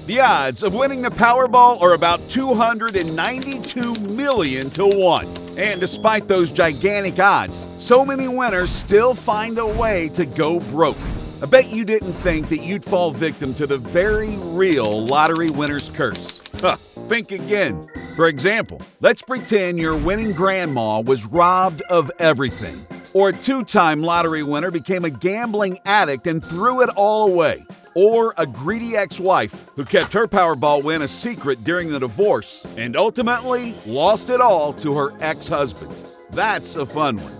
The odds of winning the Powerball are about 292 million to 1. And despite those gigantic odds, so many winners still find a way to go broke. I bet you didn't think that you'd fall victim to the very real lottery winner's curse. Think again. For example, let's pretend your winning grandma was robbed of everything. Or a two-time lottery winner became a gambling addict and threw it all away. Or a greedy ex-wife who kept her Powerball win a secret during the divorce and ultimately lost it all to her ex-husband. That's a fun one.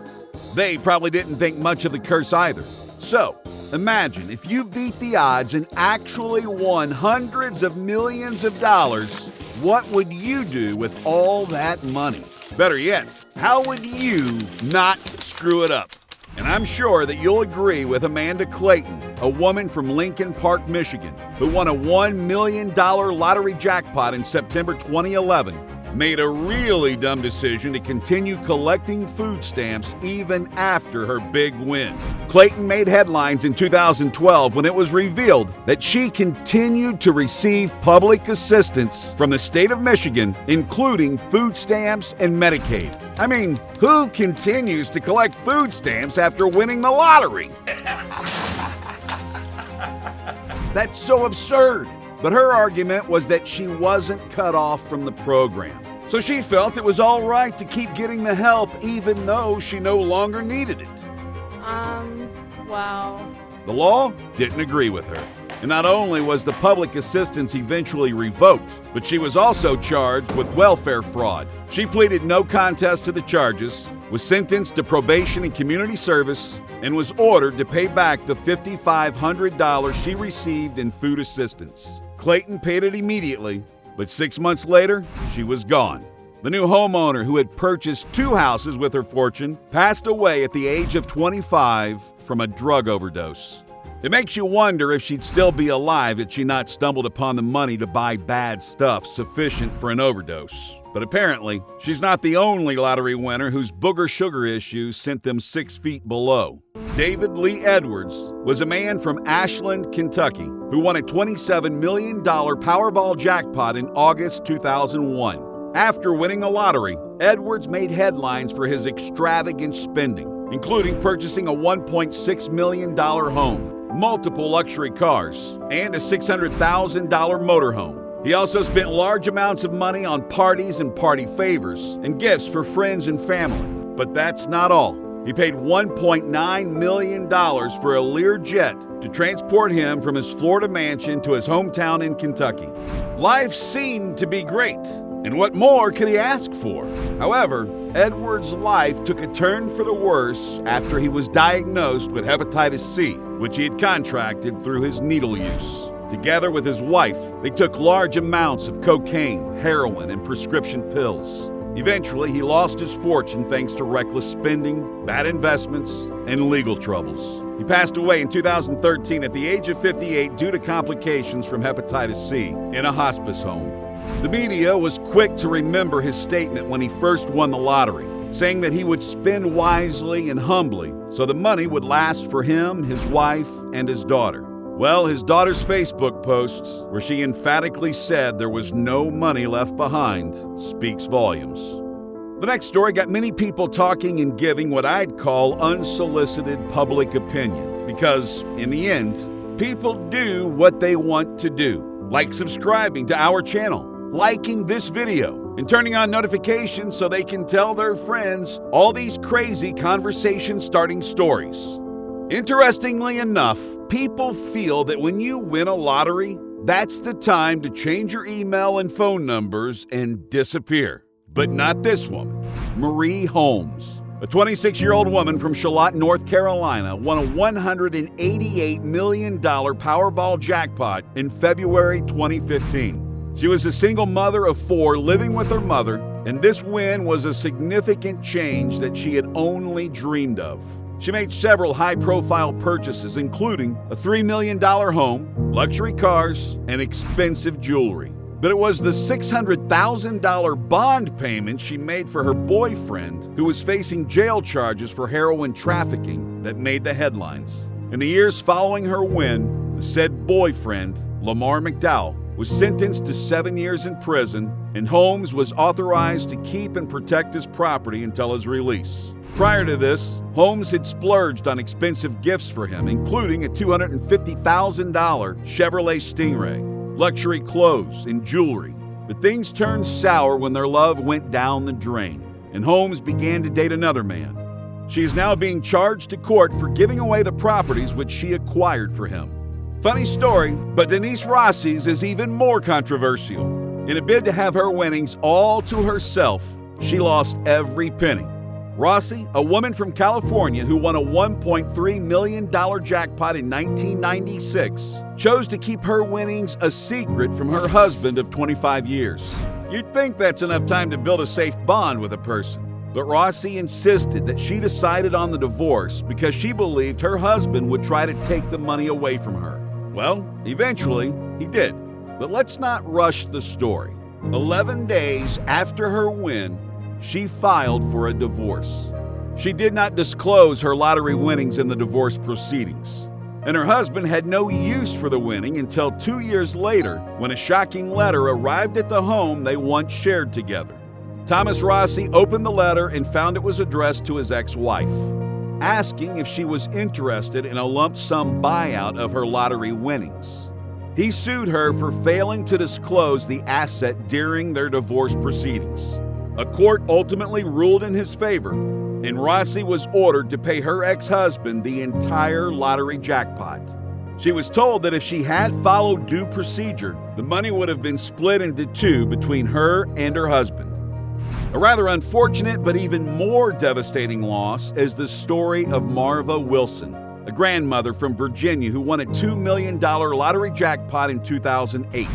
They probably didn't think much of the curse either. So, imagine if you beat the odds and actually won hundreds of millions of dollars, what would you do with all that money? Better yet, how would you not screw it up? And I'm sure that you'll agree with Amanda Clayton, a woman from Lincoln Park, Michigan, who won a $1 million lottery jackpot in September 2011, made a really dumb decision to continue collecting food stamps even after her big win. Clayton made headlines in 2012 when it was revealed that she continued to receive public assistance from the state of Michigan, including food stamps and Medicaid. I mean, who continues to collect food stamps after winning the lottery? That's so absurd. But her argument was that she wasn't cut off from the program. So she felt it was all right to keep getting the help even though she no longer needed it. Well. The law didn't agree with her. And not only was the public assistance eventually revoked, but she was also charged with welfare fraud. She pleaded no contest to the charges, was sentenced to probation and community service, and was ordered to pay back the $5,500 she received in food assistance. Clayton paid it immediately, but 6 months later, she was gone. The new homeowner, who had purchased 2 houses with her fortune, passed away at the age of 25 from a drug overdose. It makes you wonder if she'd still be alive had she not stumbled upon the money to buy bad stuff sufficient for an overdose. But apparently, she's not the only lottery winner whose booger sugar issues sent them 6 feet below. David Lee Edwards was a man from Ashland, Kentucky, who won a $27 million Powerball jackpot in August 2001. After winning the lottery, Edwards made headlines for his extravagant spending, including purchasing a $1.6 million home, multiple luxury cars, and a $600,000 motorhome. He also spent large amounts of money on parties and party favors and gifts for friends and family. But that's not all. He paid $1.9 million for a Learjet to transport him from his Florida mansion to his hometown in Kentucky. Life seemed to be great, and what more could he ask for? However, Edwards' life took a turn for the worse after he was diagnosed with hepatitis C, which he had contracted through his needle use. Together with his wife, they took large amounts of cocaine, heroin, and prescription pills. Eventually, he lost his fortune thanks to reckless spending, bad investments, and legal troubles. He passed away in 2013 at the age of 58 due to complications from hepatitis C in a hospice home. The media was quick to remember his statement when he first won the lottery, saying that he would spend wisely and humbly so the money would last for him, his wife, and his daughter. Well, his daughter's Facebook post, where she emphatically said there was no money left behind, speaks volumes. The next story got many people talking and giving what I'd call unsolicited public opinion, because in the end, people do what they want to do, like subscribing to our channel, liking this video, and turning on notifications so they can tell their friends all these crazy conversation-starting stories. Interestingly enough, people feel that when you win a lottery, that's the time to change your email and phone numbers and disappear. But not this woman, Marie Holmes. A 26-year-old woman from Charlotte, North Carolina, won a $188 million Powerball jackpot in February 2015. She was a single mother of 4 living with her mother, and this win was a significant change that she had only dreamed of. She made several high-profile purchases, including a $3 million home, luxury cars, and expensive jewelry. But it was the $600,000 bond payment she made for her boyfriend, who was facing jail charges for heroin trafficking, that made the headlines. In the years following her win, the said boyfriend, Lamar McDowell, was sentenced to 7 years in prison, and Holmes was authorized to keep and protect his property until his release. Prior to this, Holmes had splurged on expensive gifts for him, including a $250,000 Chevrolet Stingray, luxury clothes, and jewelry. But things turned sour when their love went down the drain, and Holmes began to date another man. She is now being charged to court for giving away the properties which she acquired for him. Funny story, but Denise Rossi's is even more controversial. In a bid to have her winnings all to herself, she lost every penny. Rossi, a woman from California who won a $1.3 million jackpot in 1996, chose to keep her winnings a secret from her husband of 25 years. You'd think that's enough time to build a safe bond with a person, but Rossi insisted that she decided on the divorce because she believed her husband would try to take the money away from her. Well, eventually, he did. But let's not rush the story. 11 days after her win, she filed for a divorce. She did not disclose her lottery winnings in the divorce proceedings, and her husband had no use for the winning until 2 years later when a shocking letter arrived at the home they once shared together. Thomas Rossi opened the letter and found it was addressed to his ex-wife, asking if she was interested in a lump sum buyout of her lottery winnings. He sued her for failing to disclose the asset during their divorce proceedings. A court ultimately ruled in his favor, and Rossi was ordered to pay her ex-husband the entire lottery jackpot. She was told that if she had followed due procedure, the money would have been split into two between her and her husband. A rather unfortunate but even more devastating loss is the story of Marva Wilson, a grandmother from Virginia who won a $2 million lottery jackpot in 2008.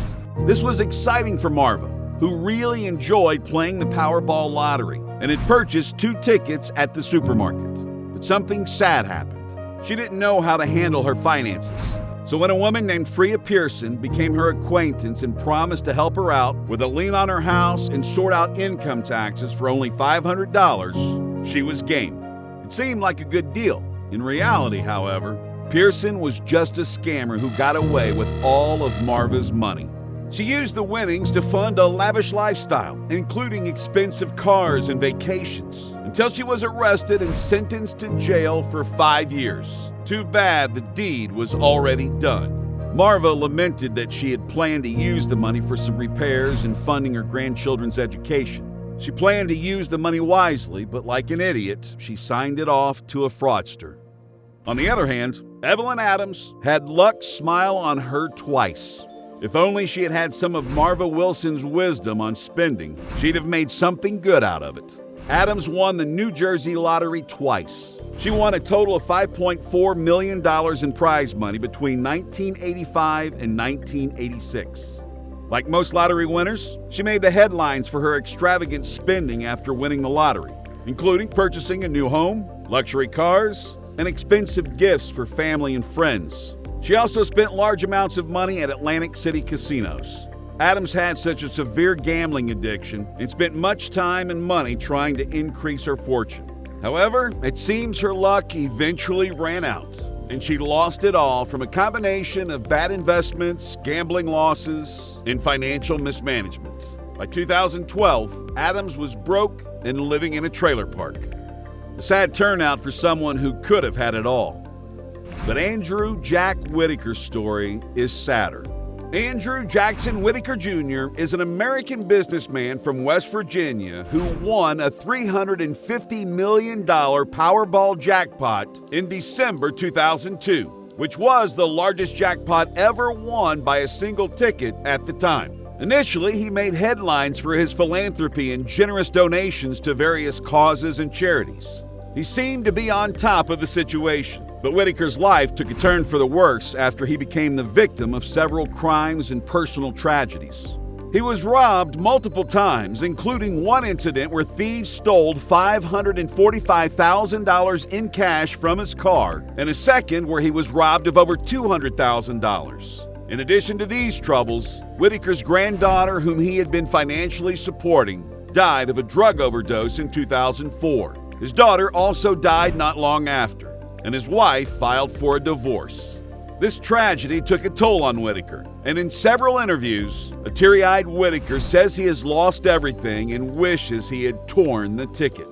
This was exciting for Marva, who really enjoyed playing the Powerball lottery and had purchased 2 tickets at the supermarket. But something sad happened. She didn't know how to handle her finances. So when a woman named Freya Pearson became her acquaintance and promised to help her out with a lien on her house and sort out income taxes for only $500, she was game. It seemed like a good deal. In reality, however, Pearson was just a scammer who got away with all of Marva's money. She used the winnings to fund a lavish lifestyle, including expensive cars and vacations, until she was arrested and sentenced to jail for 5 years. Too bad the deed was already done. Marva lamented that she had planned to use the money for some repairs and funding her grandchildren's education. She planned to use the money wisely, but like an idiot, she signed it off to a fraudster. On the other hand, Evelyn Adams had luck smile on her twice. If only she had had some of Marva Wilson's wisdom on spending, she'd have made something good out of it. Adams won the New Jersey lottery twice. She won a total of $5.4 million in prize money between 1985 and 1986. Like most lottery winners, she made the headlines for her extravagant spending after winning the lottery, including purchasing a new home, luxury cars, and expensive gifts for family and friends. She also spent large amounts of money at Atlantic City casinos. Adams had such a severe gambling addiction and spent much time and money trying to increase her fortune. However, it seems her luck eventually ran out, and she lost it all from a combination of bad investments, gambling losses, and financial mismanagement. By 2012, Adams was broke and living in a trailer park. A sad turnout for someone who could have had it all. But Andrew Jack Whitaker's story is sadder. Andrew Jackson Whitaker Jr. is an American businessman from West Virginia who won a $350 million Powerball jackpot in December 2002, which was the largest jackpot ever won by a single ticket at the time. Initially, he made headlines for his philanthropy and generous donations to various causes and charities. He seemed to be on top of the situation. But Whitaker's life took a turn for the worse after he became the victim of several crimes and personal tragedies. He was robbed multiple times, including one incident where thieves stole $545,000 in cash from his car, and a second where he was robbed of over $200,000. In addition to these troubles, Whitaker's granddaughter, whom he had been financially supporting, died of a drug overdose in 2004. His daughter also died not long after, and his wife filed for a divorce. This tragedy took a toll on Whitaker, and in several interviews, a teary-eyed Whitaker says he has lost everything and wishes he had torn the ticket.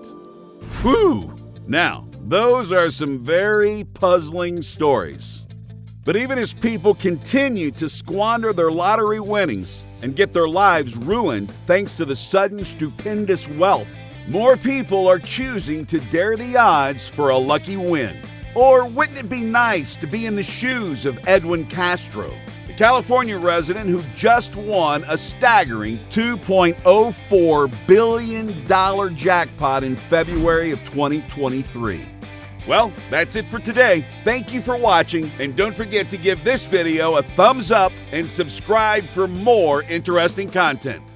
Whew! Now, those are some very puzzling stories. But even as people continue to squander their lottery winnings and get their lives ruined thanks to the sudden stupendous wealth, more people are choosing to dare the odds for a lucky win. Or wouldn't it be nice to be in the shoes of Edwin Castro, the California resident who just won a staggering $2.04 billion jackpot in February of 2023? Well, that's it for today. Thank you for watching, and don't forget to give this video a thumbs up and subscribe for more interesting content.